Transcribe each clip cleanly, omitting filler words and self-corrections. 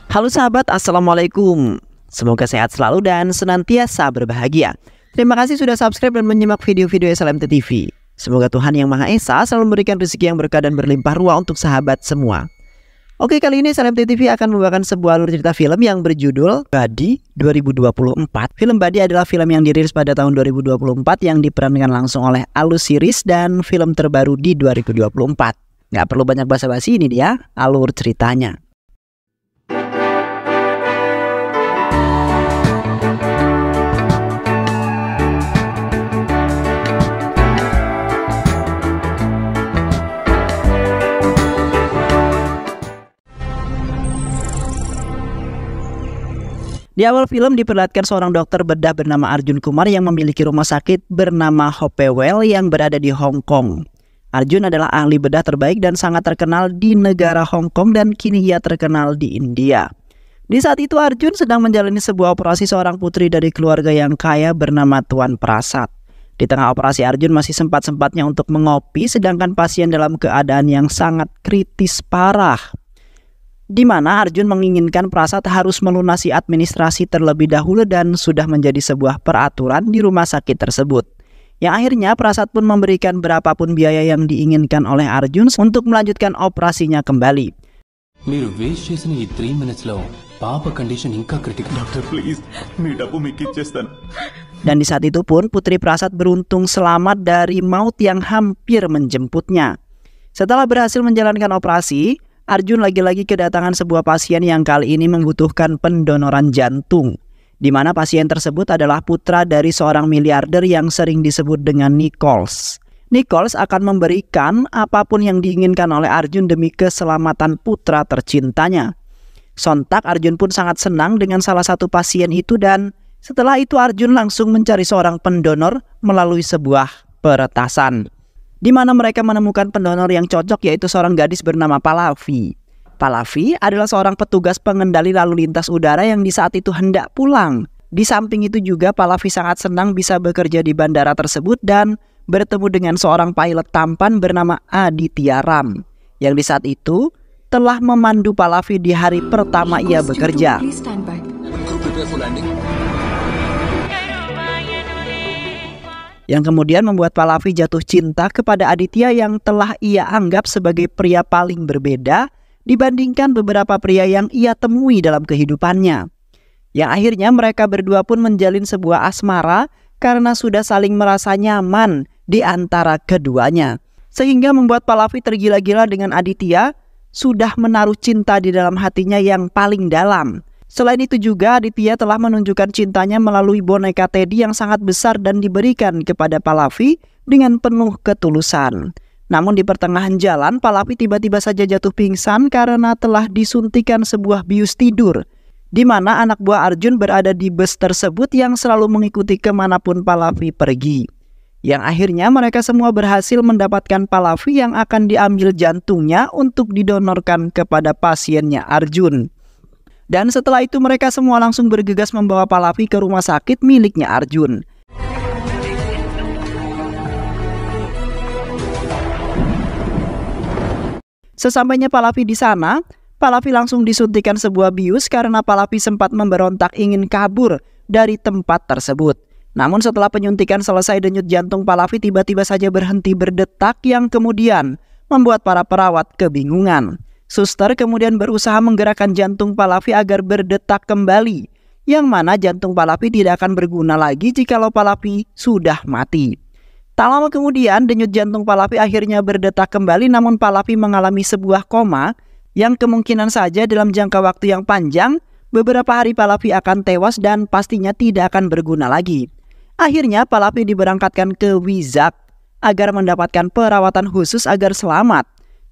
Halo sahabat, Assalamualaikum. Semoga sehat selalu dan senantiasa berbahagia. Terima kasih sudah subscribe dan menyimak video-video SLMT TV. Semoga Tuhan Yang Maha Esa selalu memberikan rezeki yang berkah dan berlimpah ruah untuk sahabat semua. Oke, kali ini SLMT TV akan membawakan sebuah alur cerita film yang berjudul Buddy 2024. Film Buddy adalah film yang dirilis pada tahun 2024 yang diperankan langsung oleh Alus Series dan film terbaru di 2024. Nggak perlu banyak basa-basi, ini dia alur ceritanya. Di awal film diperlihatkan seorang dokter bedah bernama Arjun Kumar yang memiliki rumah sakit bernama Hopewell yang berada di Hong Kong. Arjun adalah ahli bedah terbaik dan sangat terkenal di negara Hong Kong dan kini ia terkenal di India. Di saat itu Arjun sedang menjalani sebuah operasi seorang putri dari keluarga yang kaya bernama Tuan Prasad. Di tengah operasi Arjun masih sempat-sempatnya untuk mengopi sedangkan pasien dalam keadaan yang sangat kritis parah. Di mana Arjun menginginkan Prasad harus melunasi administrasi terlebih dahulu dan sudah menjadi sebuah peraturan di rumah sakit tersebut. Yang akhirnya Prasad pun memberikan berapapun biaya yang diinginkan oleh Arjun untuk melanjutkan operasinya kembali. మీరు వేస్ట్ చేసిన ఈ 3 minutes లో పాప కండిషన్ ఇంకా critical. Doctor please మీ డబ్బు మీకు ఇచ్చేస్తాను. Dan di saat itu pun Putri Prasad beruntung selamat dari maut yang hampir menjemputnya. Setelah berhasil menjalankan operasi, Arjun lagi-lagi kedatangan sebuah pasien yang kali ini membutuhkan pendonoran jantung, di mana pasien tersebut adalah putra dari seorang miliarder yang sering disebut dengan Nichols. Nichols akan memberikan apapun yang diinginkan oleh Arjun demi keselamatan putra tercintanya. Sontak Arjun pun sangat senang dengan salah satu pasien itu dan setelah itu Arjun langsung mencari seorang pendonor melalui sebuah peretasan, di mana mereka menemukan pendonor yang cocok, yaitu seorang gadis bernama Pallavi. Pallavi adalah seorang petugas pengendali lalu lintas udara yang di saat itu hendak pulang. Di samping itu juga Pallavi sangat senang bisa bekerja di bandara tersebut dan bertemu dengan seorang pilot tampan bernama Aditya Ram, yang di saat itu telah memandu Pallavi di hari pertama ia bekerja. Yang kemudian membuat Pallavi jatuh cinta kepada Aditya yang telah ia anggap sebagai pria paling berbeda dibandingkan beberapa pria yang ia temui dalam kehidupannya. Yang akhirnya mereka berdua pun menjalin sebuah asmara karena sudah saling merasa nyaman di antara keduanya. Sehingga membuat Pallavi tergila-gila dengan Aditya, sudah menaruh cinta di dalam hatinya yang paling dalam. Selain itu juga Aditya telah menunjukkan cintanya melalui boneka Teddy yang sangat besar dan diberikan kepada Pallavi dengan penuh ketulusan. Namun di pertengahan jalan Pallavi tiba-tiba saja jatuh pingsan karena telah disuntikan sebuah bius tidur, di mana anak buah Arjun berada di bus tersebut yang selalu mengikuti kemanapun Pallavi pergi. Yang akhirnya mereka semua berhasil mendapatkan Pallavi yang akan diambil jantungnya untuk didonorkan kepada pasiennya Arjun. Dan setelah itu mereka semua langsung bergegas membawa Pallavi ke rumah sakit miliknya Arjun. Sesampainya Pallavi di sana, Pallavi langsung disuntikan sebuah bius karena Pallavi sempat memberontak ingin kabur dari tempat tersebut. Namun setelah penyuntikan selesai, denyut jantung Pallavi tiba-tiba saja berhenti berdetak yang kemudian membuat para perawat kebingungan. Suster kemudian berusaha menggerakkan jantung Pallavi agar berdetak kembali, yang mana jantung Pallavi tidak akan berguna lagi jikalau Pallavi sudah mati. Tak lama kemudian denyut jantung Pallavi akhirnya berdetak kembali, namun Pallavi mengalami sebuah koma yang kemungkinan saja dalam jangka waktu yang panjang, beberapa hari Pallavi akan tewas dan pastinya tidak akan berguna lagi. Akhirnya Pallavi diberangkatkan ke Wizak agar mendapatkan perawatan khusus agar selamat.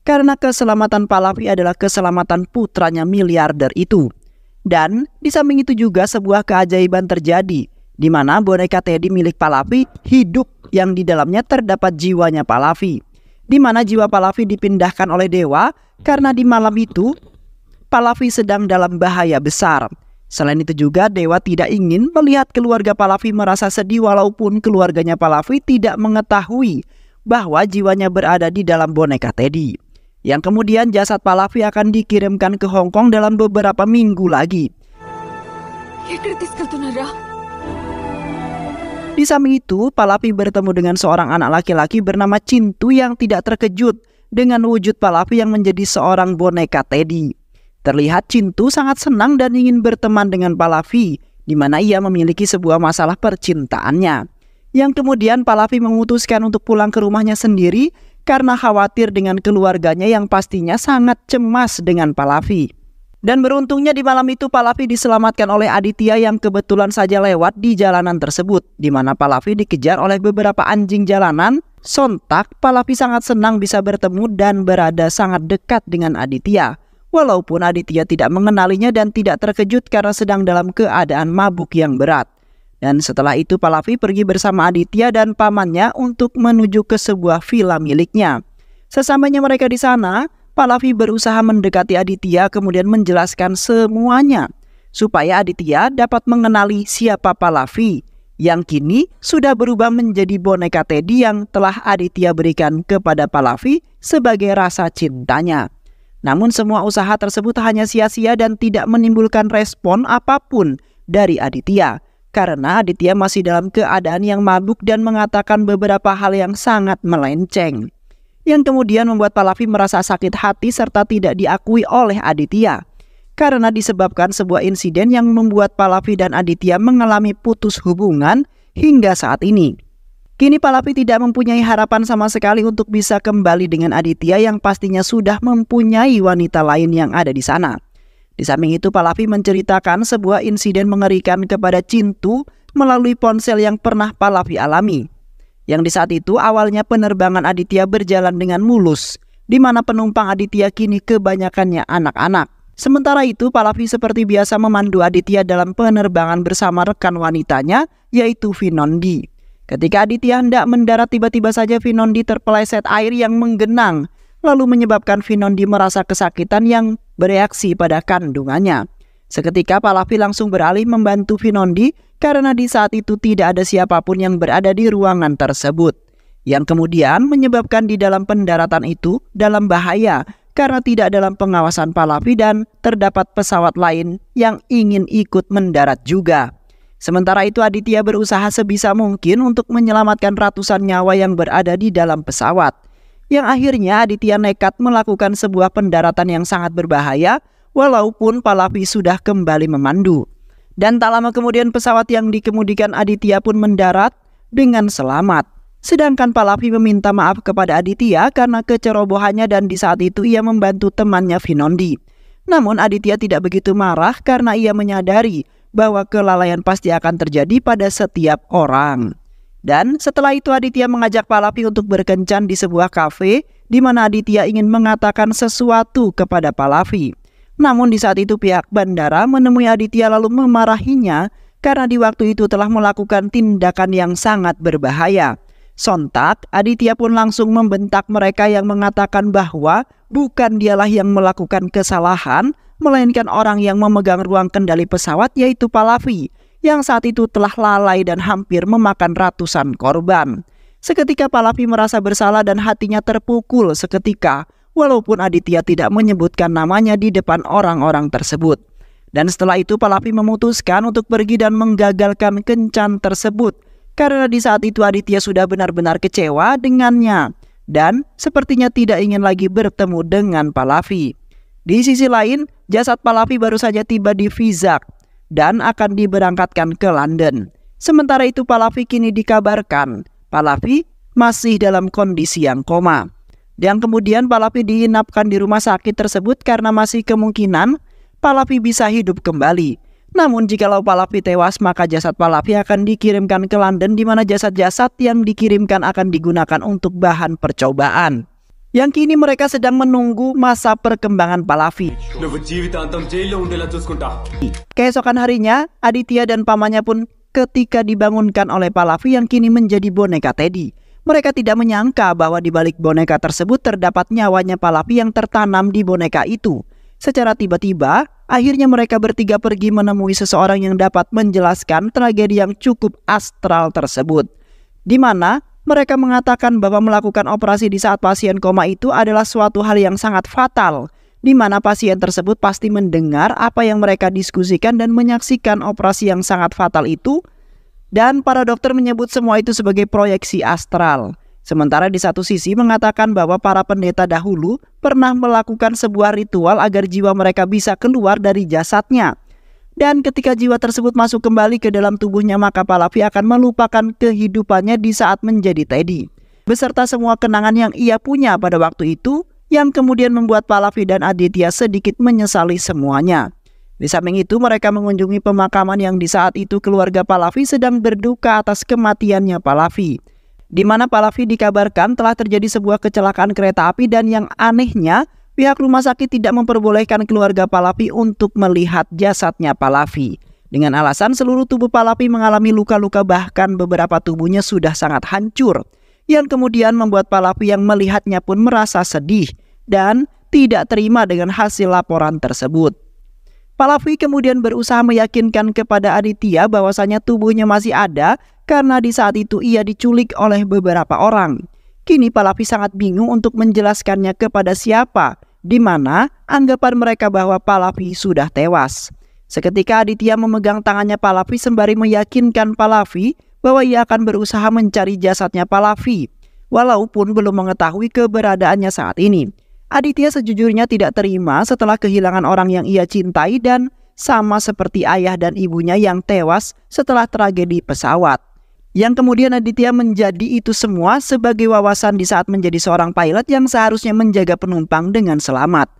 Karena keselamatan Pallavi adalah keselamatan putranya miliarder itu. Dan di samping itu juga sebuah keajaiban terjadi, di mana boneka Teddy milik Pallavi hidup yang di dalamnya terdapat jiwanya Pallavi, di mana jiwa Pallavi dipindahkan oleh dewa karena di malam itu Pallavi sedang dalam bahaya besar. Selain itu juga dewa tidak ingin melihat keluarga Pallavi merasa sedih walaupun keluarganya Pallavi tidak mengetahui bahwa jiwanya berada di dalam boneka Teddy. Yang kemudian jasad Pallavi akan dikirimkan ke Hong Kong dalam beberapa minggu lagi. Di samping itu, Pallavi bertemu dengan seorang anak laki-laki bernama Chintu yang tidak terkejut dengan wujud Pallavi yang menjadi seorang boneka Teddy. Terlihat Chintu sangat senang dan ingin berteman dengan Pallavi, di mana ia memiliki sebuah masalah percintaannya. Yang kemudian Pallavi memutuskan untuk pulang ke rumahnya sendiri karena khawatir dengan keluarganya yang pastinya sangat cemas dengan Pallavi. Dan beruntungnya di malam itu Pallavi diselamatkan oleh Aditya yang kebetulan saja lewat di jalanan tersebut, di mana Pallavi dikejar oleh beberapa anjing jalanan. Sontak Pallavi sangat senang bisa bertemu dan berada sangat dekat dengan Aditya. Walaupun Aditya tidak mengenalinya dan tidak terkejut karena sedang dalam keadaan mabuk yang berat. Dan setelah itu Pallavi pergi bersama Aditya dan pamannya untuk menuju ke sebuah villa miliknya. Sesampainya mereka di sana, Pallavi berusaha mendekati Aditya kemudian menjelaskan semuanya supaya Aditya dapat mengenali siapa Pallavi yang kini sudah berubah menjadi boneka Teddy yang telah Aditya berikan kepada Pallavi sebagai rasa cintanya. Namun semua usaha tersebut hanya sia-sia dan tidak menimbulkan respon apapun dari Aditya. Karena Aditya masih dalam keadaan yang mabuk dan mengatakan beberapa hal yang sangat melenceng. Yang kemudian membuat Pallavi merasa sakit hati serta tidak diakui oleh Aditya. Karena disebabkan sebuah insiden yang membuat Pallavi dan Aditya mengalami putus hubungan hingga saat ini. Kini Pallavi tidak mempunyai harapan sama sekali untuk bisa kembali dengan Aditya yang pastinya sudah mempunyai wanita lain yang ada di sana. Di samping itu Pallavi menceritakan sebuah insiden mengerikan kepada Chintu melalui ponsel yang pernah Pallavi alami. Yang di saat itu awalnya penerbangan Aditya berjalan dengan mulus, di mana penumpang Aditya kini kebanyakannya anak-anak. Sementara itu Pallavi seperti biasa memandu Aditya dalam penerbangan bersama rekan wanitanya yaitu Vinondi. Ketika Aditya hendak mendarat tiba-tiba saja Vinondi terpeleset air yang menggenang, lalu menyebabkan Vinondi merasa kesakitan yang bereaksi pada kandungannya. Seketika Pallavi langsung beralih membantu Vinondi karena di saat itu tidak ada siapapun yang berada di ruangan tersebut. Yang kemudian menyebabkan di dalam pendaratan itu dalam bahaya karena tidak dalam pengawasan Pallavi dan terdapat pesawat lain yang ingin ikut mendarat juga. Sementara itu Aditya berusaha sebisa mungkin untuk menyelamatkan ratusan nyawa yang berada di dalam pesawat. Yang akhirnya Aditya nekat melakukan sebuah pendaratan yang sangat berbahaya walaupun Pallavi sudah kembali memandu. Dan tak lama kemudian pesawat yang dikemudikan Aditya pun mendarat dengan selamat. Sedangkan Pallavi meminta maaf kepada Aditya karena kecerobohannya dan di saat itu ia membantu temannya Vinondi. Namun Aditya tidak begitu marah karena ia menyadari bahwa kelalaian pasti akan terjadi pada setiap orang. Dan setelah itu Aditya mengajak Pallavi untuk berkencan di sebuah kafe di mana Aditya ingin mengatakan sesuatu kepada Pallavi. Namun di saat itu pihak bandara menemui Aditya lalu memarahinya karena di waktu itu telah melakukan tindakan yang sangat berbahaya. Sontak Aditya pun langsung membentak mereka yang mengatakan bahwa bukan dialah yang melakukan kesalahan, melainkan orang yang memegang ruang kendali pesawat yaitu Pallavi yang saat itu telah lalai dan hampir memakan ratusan korban. Seketika Pallavi merasa bersalah dan hatinya terpukul seketika walaupun Aditya tidak menyebutkan namanya di depan orang-orang tersebut. Dan setelah itu Pallavi memutuskan untuk pergi dan menggagalkan kencan tersebut karena di saat itu Aditya sudah benar-benar kecewa dengannya dan sepertinya tidak ingin lagi bertemu dengan Pallavi. Di sisi lain, jasad Pallavi baru saja tiba di Vizag dan akan diberangkatkan ke London. Sementara itu Pallavi kini dikabarkan Pallavi masih dalam kondisi yang koma. Dan kemudian Pallavi diinapkan di rumah sakit tersebut karena masih kemungkinan Pallavi bisa hidup kembali. Namun jikalau Pallavi tewas maka jasad Pallavi akan dikirimkan ke London di mana jasad-jasad yang dikirimkan akan digunakan untuk bahan percobaan. Yang kini mereka sedang menunggu masa perkembangan Pallavi. Keesokan harinya, Aditya dan pamannya pun ketika dibangunkan oleh Pallavi yang kini menjadi boneka Teddy. Mereka tidak menyangka bahwa di balik boneka tersebut terdapat nyawanya Pallavi yang tertanam di boneka itu. Secara tiba-tiba, akhirnya mereka bertiga pergi menemui seseorang yang dapat menjelaskan tragedi yang cukup astral tersebut. Di mana mereka mengatakan bahwa melakukan operasi di saat pasien koma itu adalah suatu hal yang sangat fatal, di mana pasien tersebut pasti mendengar apa yang mereka diskusikan dan menyaksikan operasi yang sangat fatal itu, dan para dokter menyebut semua itu sebagai proyeksi astral. Sementara di satu sisi mengatakan bahwa para pendeta dahulu pernah melakukan sebuah ritual agar jiwa mereka bisa keluar dari jasadnya. Dan ketika jiwa tersebut masuk kembali ke dalam tubuhnya, maka Pallavi akan melupakan kehidupannya di saat menjadi Teddy, beserta semua kenangan yang ia punya pada waktu itu, yang kemudian membuat Pallavi dan Aditya sedikit menyesali semuanya. Di samping itu, mereka mengunjungi pemakaman yang di saat itu keluarga Pallavi sedang berduka atas kematiannya Pallavi, di mana Pallavi dikabarkan telah terjadi sebuah kecelakaan kereta api, dan yang anehnya, pihak rumah sakit tidak memperbolehkan keluarga Pallavi untuk melihat jasadnya Pallavi, dengan alasan seluruh tubuh Pallavi mengalami luka-luka, bahkan beberapa tubuhnya sudah sangat hancur, yang kemudian membuat Pallavi yang melihatnya pun merasa sedih dan tidak terima dengan hasil laporan tersebut. Pallavi kemudian berusaha meyakinkan kepada Aditya bahwasanya tubuhnya masih ada karena di saat itu ia diculik oleh beberapa orang. Kini Pallavi sangat bingung untuk menjelaskannya kepada siapa, di mana anggapan mereka bahwa Pallavi sudah tewas. Seketika Aditya memegang tangannya Pallavi sembari meyakinkan Pallavi bahwa ia akan berusaha mencari jasadnya Pallavi, walaupun belum mengetahui keberadaannya saat ini. Aditya sejujurnya tidak terima setelah kehilangan orang yang ia cintai, dan sama seperti ayah dan ibunya yang tewas setelah tragedi pesawat. Yang kemudian Aditya menjadi itu semua sebagai wawasan di saat menjadi seorang pilot yang seharusnya menjaga penumpang dengan selamat.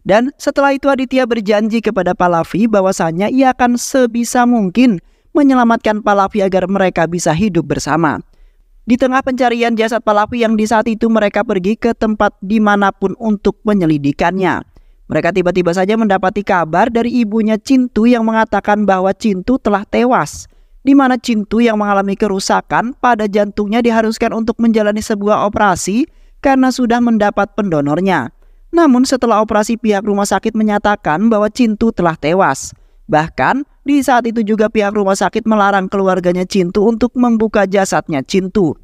Dan setelah itu Aditya berjanji kepada Pallavi bahwasanya ia akan sebisa mungkin menyelamatkan Pallavi agar mereka bisa hidup bersama. Di tengah pencarian jasad Pallavi yang di saat itu mereka pergi ke tempat dimanapun untuk penyelidikannya, mereka tiba-tiba saja mendapati kabar dari ibunya Cintu yang mengatakan bahwa Cintu telah tewas, di mana Cintu yang mengalami kerusakan pada jantungnya diharuskan untuk menjalani sebuah operasi karena sudah mendapat pendonornya. Namun setelah operasi pihak rumah sakit menyatakan bahwa Cintu telah tewas. Bahkan di saat itu juga pihak rumah sakit melarang keluarganya Cintu untuk membuka jasadnya Cintu.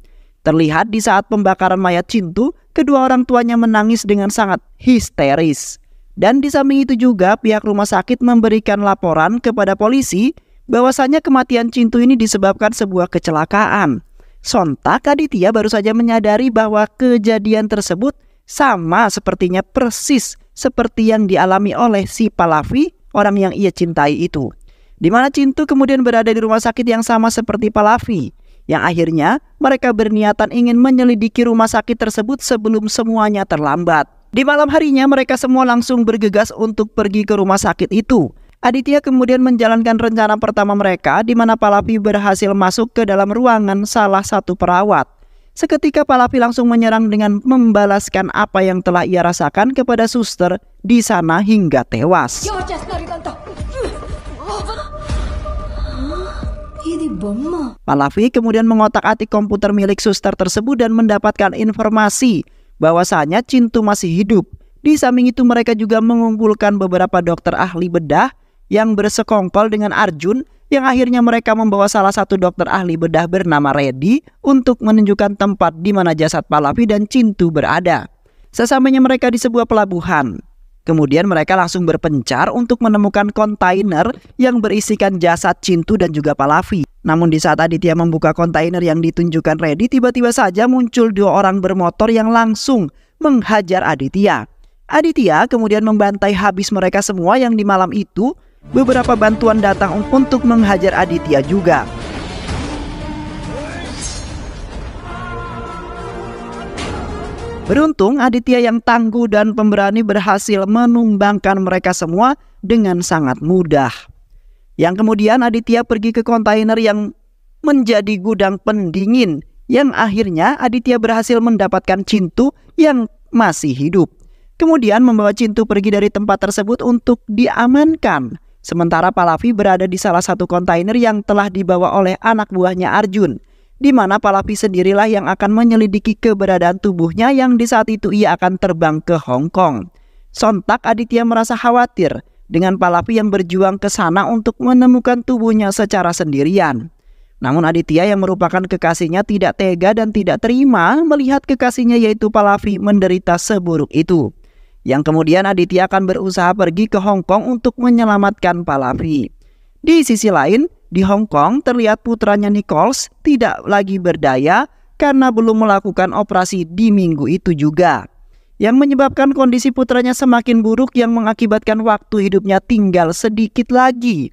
Terlihat di saat pembakaran mayat Cintu, kedua orang tuanya menangis dengan sangat histeris. Dan di samping itu juga pihak rumah sakit memberikan laporan kepada polisi bahwasanya kematian Cintu ini disebabkan sebuah kecelakaan. Sontak Aditya baru saja menyadari bahwa kejadian tersebut sama sepertinya persis seperti yang dialami oleh si Pallavi, orang yang ia cintai itu. Di mana Cintu kemudian berada di rumah sakit yang sama seperti Pallavi, yang akhirnya mereka berniatan ingin menyelidiki rumah sakit tersebut sebelum semuanya terlambat. Di malam harinya mereka semua langsung bergegas untuk pergi ke rumah sakit itu. Aditya kemudian menjalankan rencana pertama mereka, di mana Pallavi berhasil masuk ke dalam ruangan salah satu perawat. Seketika Pallavi langsung menyerang dengan membalaskan apa yang telah ia rasakan kepada suster di sana hingga tewas. Pallavi kemudian mengotak-atik komputer milik suster tersebut dan mendapatkan informasi bahwasanya Cintu masih hidup. Di samping itu mereka juga mengumpulkan beberapa dokter ahli bedah yang bersekongkol dengan Arjun, yang akhirnya mereka membawa salah satu dokter ahli bedah bernama Reddy untuk menunjukkan tempat di mana jasad Pallavi dan Cintu berada. Sesampainya mereka di sebuah pelabuhan, kemudian mereka langsung berpencar untuk menemukan kontainer yang berisikan jasad Cintu dan juga Pallavi. Namun di saat Aditya membuka kontainer yang ditunjukkan Reddy, tiba-tiba saja muncul dua orang bermotor yang langsung menghajar Aditya. Aditya kemudian membantai habis mereka semua, yang di malam itu beberapa bantuan datang untuk menghajar Aditya juga. Beruntung Aditya yang tangguh dan pemberani berhasil menumbangkan mereka semua dengan sangat mudah. Yang kemudian Aditya pergi ke kontainer yang menjadi gudang pendingin, yang akhirnya Aditya berhasil mendapatkan Cintu yang masih hidup. Kemudian membawa Cintu pergi dari tempat tersebut untuk diamankan. Sementara Pallavi berada di salah satu kontainer yang telah dibawa oleh anak buahnya Arjun, di mana Pallavi sendirilah yang akan menyelidiki keberadaan tubuhnya yang di saat itu ia akan terbang ke Hong Kong. Sontak Aditya merasa khawatir dengan Pallavi yang berjuang ke sana untuk menemukan tubuhnya secara sendirian. Namun Aditya yang merupakan kekasihnya tidak tega dan tidak terima melihat kekasihnya yaitu Pallavi menderita seburuk itu. Yang kemudian Aditya akan berusaha pergi ke Hong Kong untuk menyelamatkan Pallavi. Di sisi lain, di Hong Kong terlihat putranya Nichols tidak lagi berdaya karena belum melakukan operasi di minggu itu juga. Yang menyebabkan kondisi putranya semakin buruk yang mengakibatkan waktu hidupnya tinggal sedikit lagi.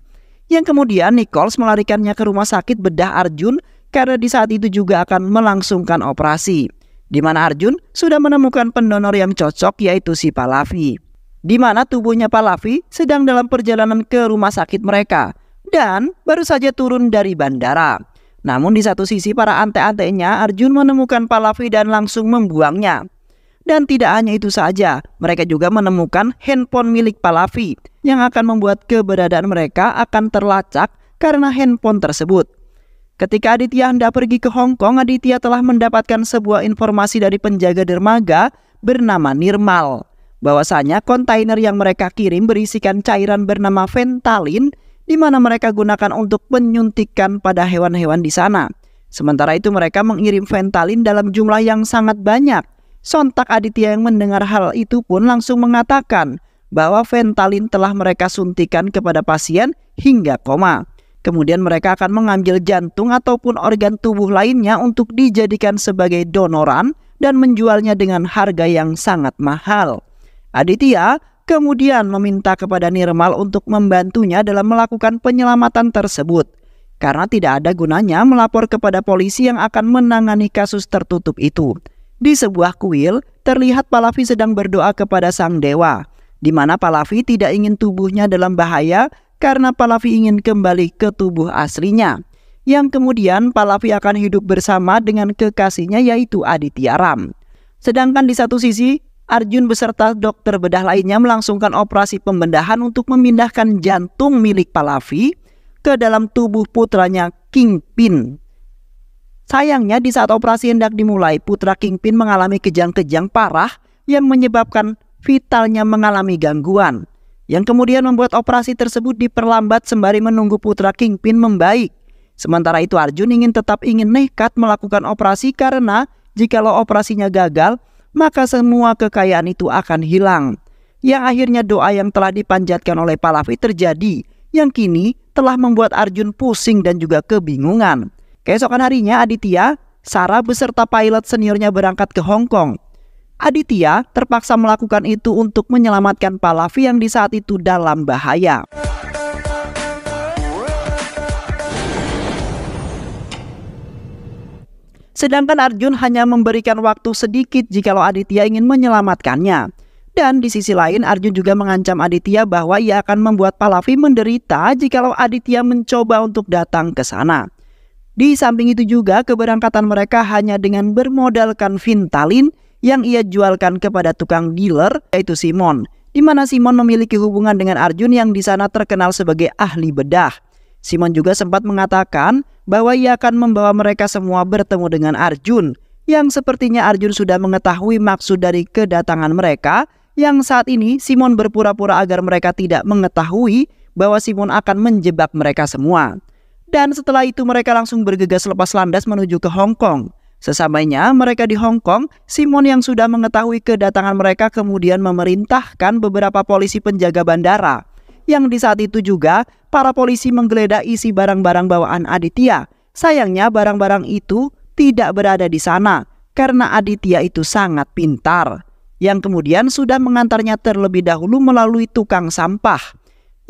Yang kemudian Nichols melarikannya ke rumah sakit bedah Arjun karena di saat itu juga akan melangsungkan operasi. Di mana Arjun sudah menemukan pendonor yang cocok yaitu si Pallavi. Di mana tubuhnya Pallavi sedang dalam perjalanan ke rumah sakit mereka dan baru saja turun dari bandara. Namun di satu sisi para ante-antenya Arjun menemukan Pallavi dan langsung membuangnya. Dan tidak hanya itu saja, mereka juga menemukan handphone milik Pallavi yang akan membuat keberadaan mereka akan terlacak karena handphone tersebut. Ketika Aditya hendak pergi ke Hong Kong, Aditya telah mendapatkan sebuah informasi dari penjaga dermaga bernama Nirmal. Bahwasanya kontainer yang mereka kirim berisikan cairan bernama Fentanyl di mana mereka gunakan untuk menyuntikkan pada hewan-hewan di sana. Sementara itu mereka mengirim Fentanyl dalam jumlah yang sangat banyak. Sontak Aditya yang mendengar hal itu pun langsung mengatakan bahwa Fentanyl telah mereka suntikan kepada pasien hingga koma. Kemudian mereka akan mengambil jantung ataupun organ tubuh lainnya untuk dijadikan sebagai donoran dan menjualnya dengan harga yang sangat mahal. Aditya kemudian meminta kepada Nirmal untuk membantunya dalam melakukan penyelamatan tersebut. Karena tidak ada gunanya melapor kepada polisi yang akan menangani kasus tertutup itu. Di sebuah kuil, terlihat Pallavi sedang berdoa kepada sang dewa, di mana Pallavi tidak ingin tubuhnya dalam bahaya karena Pallavi ingin kembali ke tubuh aslinya. Yang kemudian Pallavi akan hidup bersama dengan kekasihnya yaitu Aditya Ram. Sedangkan di satu sisi, Arjun beserta dokter bedah lainnya melangsungkan operasi pembedahan untuk memindahkan jantung milik Pallavi ke dalam tubuh putranya Kingpin. Sayangnya di saat operasi hendak dimulai, putra Kingpin mengalami kejang-kejang parah yang menyebabkan vitalnya mengalami gangguan. Yang kemudian membuat operasi tersebut diperlambat sembari menunggu putra Kingpin membaik. Sementara itu Arjun ingin nekat melakukan operasi karena jikalau operasinya gagal, maka semua kekayaan itu akan hilang. Yang akhirnya doa yang telah dipanjatkan oleh Pallavi terjadi, yang kini telah membuat Arjun pusing dan juga kebingungan. Keesokan harinya Aditya, Sarah beserta pilot seniornya berangkat ke Hong Kong. Aditya terpaksa melakukan itu untuk menyelamatkan Pallavi yang di saat itu dalam bahaya. Sedangkan Arjun hanya memberikan waktu sedikit jikalau Aditya ingin menyelamatkannya. Dan di sisi lain Arjun juga mengancam Aditya bahwa ia akan membuat Pallavi menderita jikalau Aditya mencoba untuk datang ke sana. Di samping itu juga keberangkatan mereka hanya dengan bermodalkan Fentanyl yang ia jualkan kepada tukang dealer yaitu Simon. Di mana Simon memiliki hubungan dengan Arjun yang di sana terkenal sebagai ahli bedah. Simon juga sempat mengatakan bahwa ia akan membawa mereka semua bertemu dengan Arjun. Yang sepertinya Arjun sudah mengetahui maksud dari kedatangan mereka. Yang saat ini Simon berpura-pura agar mereka tidak mengetahui bahwa Simon akan menjebak mereka semua. Dan setelah itu mereka langsung bergegas lepas landas menuju ke Hong Kong. Sesampainya mereka di Hong Kong, Simon yang sudah mengetahui kedatangan mereka kemudian memerintahkan beberapa polisi penjaga bandara. Yang di saat itu juga para polisi menggeledah isi barang-barang bawaan Aditya. Sayangnya barang-barang itu tidak berada di sana karena Aditya itu sangat pintar. Yang kemudian sudah mengantarnya terlebih dahulu melalui tukang sampah.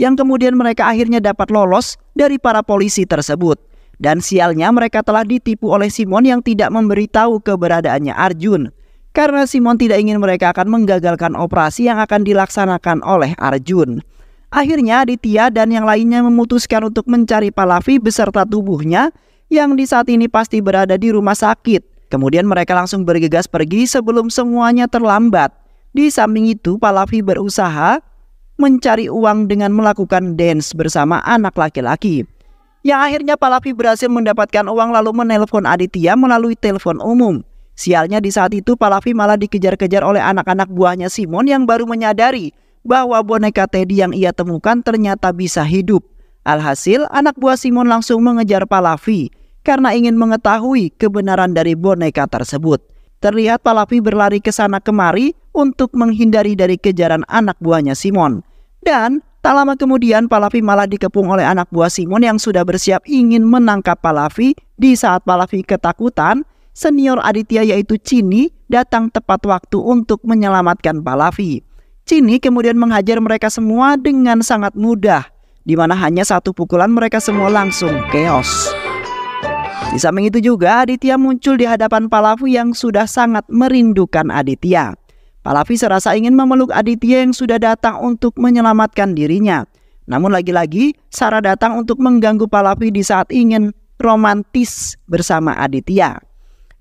Yang kemudian mereka akhirnya dapat lolos dari para polisi tersebut. Dan sialnya mereka telah ditipu oleh Simon yang tidak memberitahu keberadaannya Arjun. Karena Simon tidak ingin mereka akan menggagalkan operasi yang akan dilaksanakan oleh Arjun. Akhirnya Aditya dan yang lainnya memutuskan untuk mencari Pallavi beserta tubuhnya yang di saat ini pasti berada di rumah sakit. Kemudian mereka langsung bergegas pergi sebelum semuanya terlambat. Di samping itu Pallavi berusaha mencari uang dengan melakukan dance bersama anak laki-laki. Yang akhirnya Pallavi berhasil mendapatkan uang lalu menelpon Aditya melalui telepon umum. Sialnya di saat itu Pallavi malah dikejar-kejar oleh anak-anak buahnya Simon yang baru menyadari bahwa boneka Teddy yang ia temukan ternyata bisa hidup. Alhasil anak buah Simon langsung mengejar Pallavi. karena ingin mengetahui kebenaran dari boneka tersebut. Terlihat Pallavi berlari ke sana kemari untuk menghindari dari kejaran anak buahnya Simon. Dan tak lama kemudian Pallavi malah dikepung oleh anak buah Simon yang sudah bersiap ingin menangkap Pallavi. Di saat Pallavi ketakutan, senior Aditya yaitu Chini datang tepat waktu untuk menyelamatkan Pallavi. Chini kemudian menghajar mereka semua dengan sangat mudah, di mana hanya satu pukulan mereka semua langsung chaos. Di samping itu juga Aditya muncul di hadapan Pallavi yang sudah sangat merindukan Aditya. Pallavi serasa ingin memeluk Aditya yang sudah datang untuk menyelamatkan dirinya. Namun lagi-lagi Sarah datang untuk mengganggu Pallavi di saat ingin romantis bersama Aditya.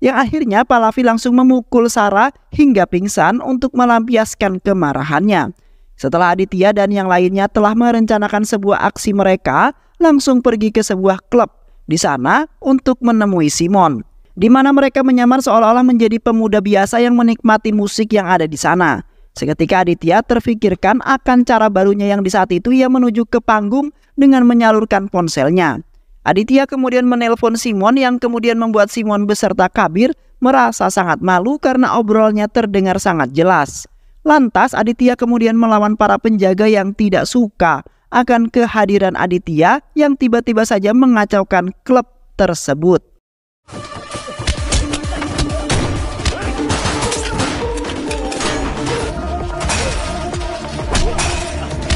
Yang akhirnya Pallavi langsung memukul Sarah hingga pingsan untuk melampiaskan kemarahannya. Setelah Aditya dan yang lainnya telah merencanakan sebuah aksi, mereka langsung pergi ke sebuah klub di sana untuk menemui Simon, di mana mereka menyamar seolah-olah menjadi pemuda biasa yang menikmati musik yang ada di sana. Seketika Aditya terfikirkan akan cara barunya yang di saat itu ia menuju ke panggung dengan menyalurkan ponselnya. Aditya kemudian menelpon Simon yang kemudian membuat Simon beserta Kabir merasa sangat malu karena obrolnya terdengar sangat jelas. Lantas Aditya kemudian melawan para penjaga yang tidak suka akan kehadiran Aditya yang tiba-tiba saja mengacaukan klub tersebut.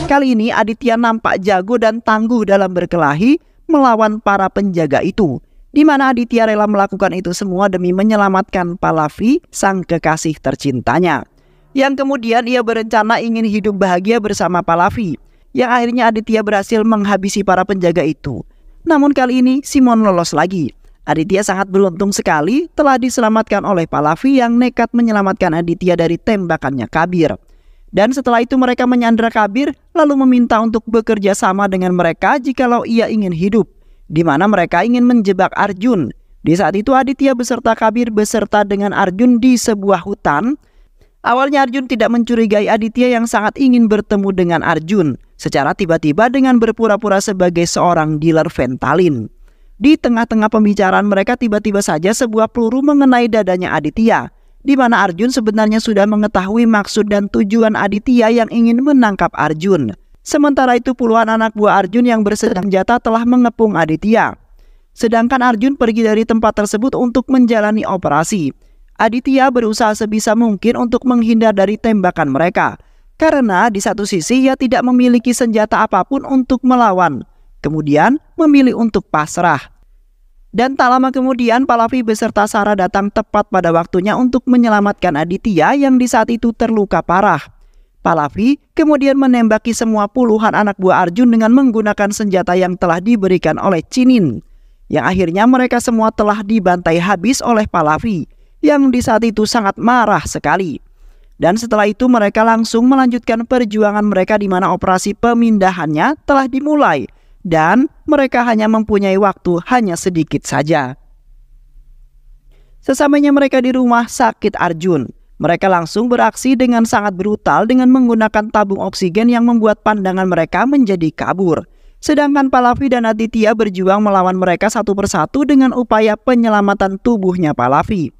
Kali ini Aditya nampak jago dan tangguh dalam berkelahi melawan para penjaga itu, di mana Aditya rela melakukan itu semua demi menyelamatkan Pallavi, sang kekasih tercintanya. Yang kemudian ia berencana ingin hidup bahagia bersama Pallavi. Yang akhirnya Aditya berhasil menghabisi para penjaga itu. Namun kali ini Simon lolos lagi. Aditya sangat beruntung sekali telah diselamatkan oleh Pallavi yang nekat menyelamatkan Aditya dari tembakannya Kabir. Dan setelah itu mereka menyandra Kabir lalu meminta untuk bekerja sama dengan mereka jikalau ia ingin hidup, di mana mereka ingin menjebak Arjun. Di saat itu Aditya beserta Kabir beserta dengan Arjun di sebuah hutan. Awalnya Arjun tidak mencurigai Aditya yang sangat ingin bertemu dengan Arjun secara tiba-tiba dengan berpura-pura sebagai seorang dealer Fentanyl. Di tengah-tengah pembicaraan mereka tiba-tiba saja sebuah peluru mengenai dadanya Aditya, di mana Arjun sebenarnya sudah mengetahui maksud dan tujuan Aditya yang ingin menangkap Arjun. Sementara itu puluhan anak buah Arjun yang bersenjata telah mengepung Aditya. Sedangkan Arjun pergi dari tempat tersebut untuk menjalani operasi. Aditya berusaha sebisa mungkin untuk menghindar dari tembakan mereka, karena di satu sisi ia tidak memiliki senjata apapun untuk melawan, kemudian memilih untuk pasrah. Dan tak lama kemudian Pallavi beserta Sarah datang tepat pada waktunya untuk menyelamatkan Aditya yang di saat itu terluka parah. Pallavi kemudian menembaki semua puluhan anak buah Arjun dengan menggunakan senjata yang telah diberikan oleh Chinin, yang akhirnya mereka semua telah dibantai habis oleh Pallavi yang di saat itu sangat marah sekali. Dan setelah itu mereka langsung melanjutkan perjuangan mereka di mana operasi pemindahannya telah dimulai dan mereka hanya mempunyai waktu hanya sedikit saja. Sesampainya mereka di rumah sakit Arjun, mereka langsung beraksi dengan sangat brutal dengan menggunakan tabung oksigen yang membuat pandangan mereka menjadi kabur. Sedangkan Pallavi dan Aditya berjuang melawan mereka satu persatu dengan upaya penyelamatan tubuhnya Pallavi.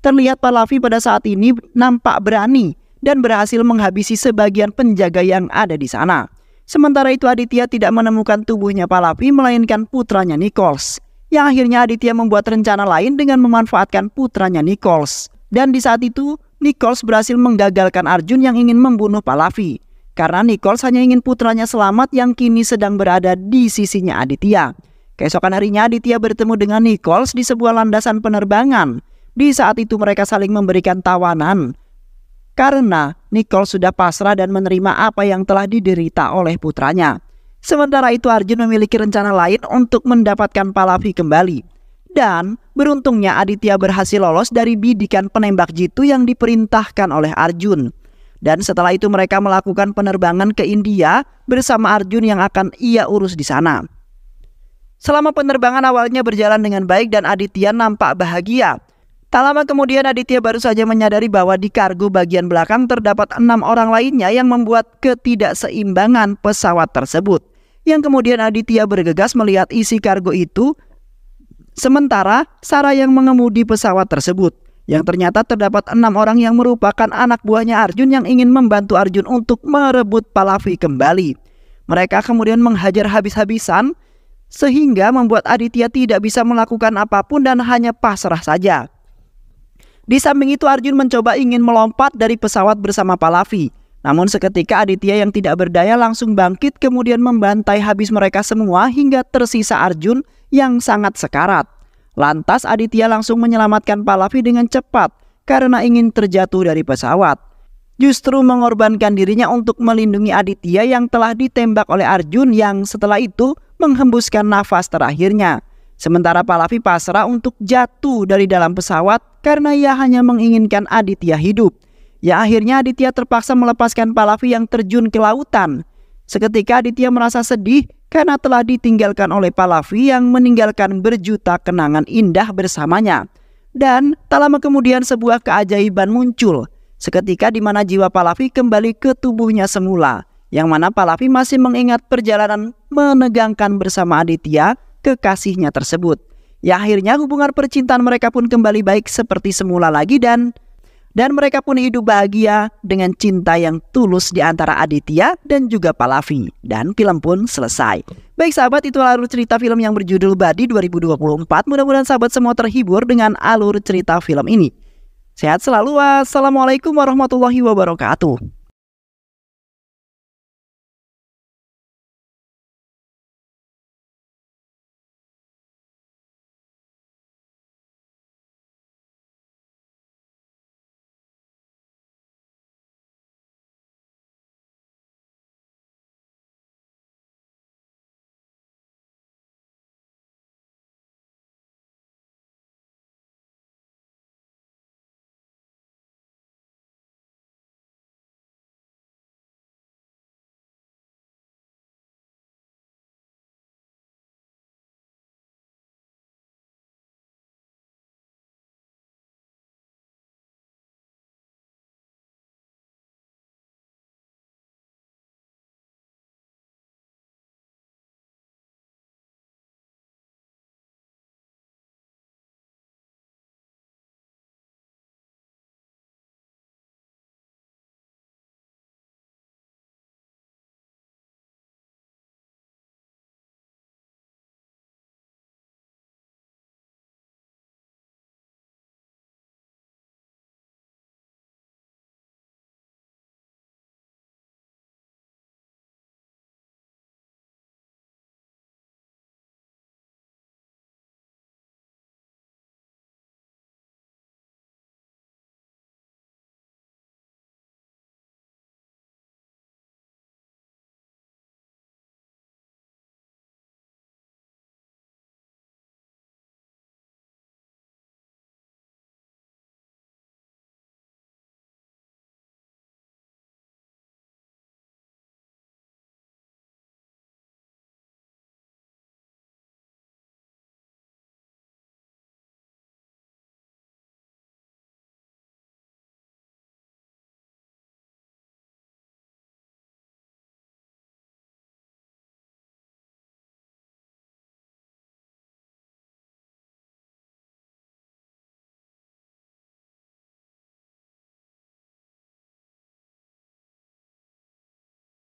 Terlihat Pallavi pada saat ini nampak berani dan berhasil menghabisi sebagian penjaga yang ada di sana. Sementara itu Aditya tidak menemukan tubuhnya Pallavi melainkan putranya Nichols. Yang akhirnya Aditya membuat rencana lain dengan memanfaatkan putranya Nichols. Dan di saat itu Nichols berhasil menggagalkan Arjun yang ingin membunuh Pallavi. Karena Nichols hanya ingin putranya selamat yang kini sedang berada di sisinya Aditya. Keesokan harinya Aditya bertemu dengan Nichols di sebuah landasan penerbangan. Di saat itu mereka saling memberikan tawanan karena Nichols sudah pasrah dan menerima apa yang telah diderita oleh putranya. Sementara itu Arjun memiliki rencana lain untuk mendapatkan Pallavi kembali. Dan beruntungnya Aditya berhasil lolos dari bidikan penembak jitu yang diperintahkan oleh Arjun. Dan setelah itu mereka melakukan penerbangan ke India bersama Arjun yang akan ia urus di sana. Selama penerbangan awalnya berjalan dengan baik dan Aditya nampak bahagia. Tak lama kemudian Aditya baru saja menyadari bahwa di kargo bagian belakang terdapat 6 orang lainnya yang membuat ketidakseimbangan pesawat tersebut. Yang kemudian Aditya bergegas melihat isi kargo itu Sementara Sarah yang mengemudi pesawat tersebut, yang ternyata terdapat 6 orang yang merupakan anak buahnya Arjun yang ingin membantu Arjun untuk merebut Pallavi kembali. Mereka kemudian menghajar habis-habisan sehingga membuat Aditya tidak bisa melakukan apapun dan hanya pasrah saja. Di samping itu Arjun mencoba ingin melompat dari pesawat bersama Pallavi. Namun seketika Aditya yang tidak berdaya langsung bangkit kemudian membantai habis mereka semua hingga tersisa Arjun yang sangat sekarat. Lantas Aditya langsung menyelamatkan Pallavi dengan cepat karena ingin terjatuh dari pesawat. Justru mengorbankan dirinya untuk melindungi Aditya yang telah ditembak oleh Arjun yang setelah itu menghembuskan nafas terakhirnya. Sementara Pallavi pasrah untuk jatuh dari dalam pesawat karena ia hanya menginginkan Aditya hidup. Ya akhirnya Aditya terpaksa melepaskan Pallavi yang terjun ke lautan. Seketika Aditya merasa sedih karena telah ditinggalkan oleh Pallavi yang meninggalkan berjuta kenangan indah bersamanya. Dan tak lama kemudian sebuah keajaiban muncul. Seketika di mana jiwa Pallavi kembali ke tubuhnya semula. Yang mana Pallavi masih mengingat perjalanan menegangkan bersama Aditya, kekasihnya tersebut. Ya akhirnya hubungan percintaan mereka pun kembali baik seperti semula lagi dan mereka pun hidup bahagia dengan cinta yang tulus di antara Aditya dan juga Pallavi. Dan film pun selesai. Baik sahabat, itu alur cerita film yang berjudul Buddy 2024. Mudah-mudahan sahabat semua terhibur dengan alur cerita film ini. Sehat selalu. Wassalamualaikum warahmatullahi wabarakatuh.